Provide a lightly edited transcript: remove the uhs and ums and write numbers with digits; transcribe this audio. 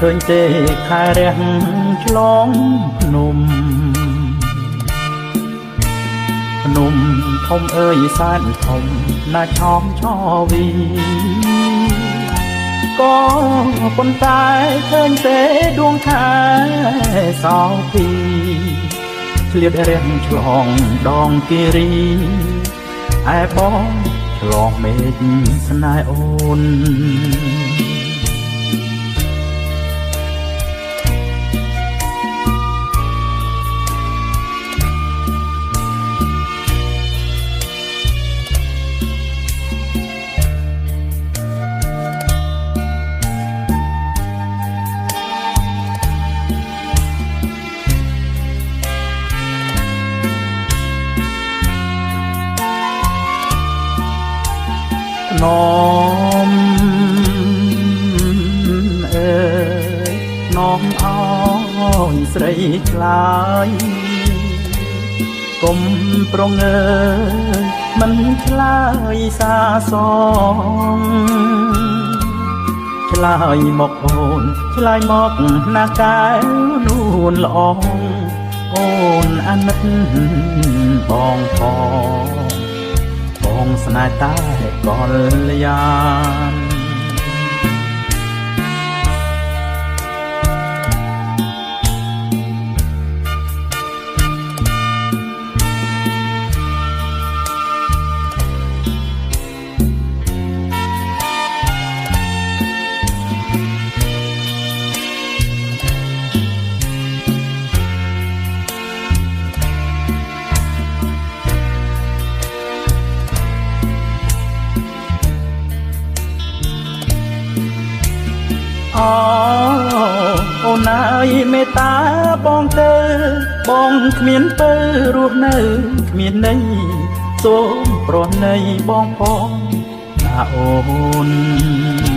ឃើញទេខែរះឆ្លងភ្នំធំអើយសែនធំណាឆោមឆោវីក៏ប៉ុន្តែឃើញទេដួងខែសោភីឆ្លៀតរះឆ្លងដងគិរីឯបងឆ្លងមេឃស្នេហ៍អូនน้อมน้อมอ้อยស្រីឆ្លើយគុំប្រងើមិនឆ្លើយសាសងឆ្លើយមកអូនឆ្លើយមកណាកែវនួនល្អអូនអាណិតបងបងស្នេហ៍តែកលយានអូនអើយមេត្តាបងទៅបងគ្មានពើរស់នៅគ្មានន័យសូមប្រណីបងផងណាអូន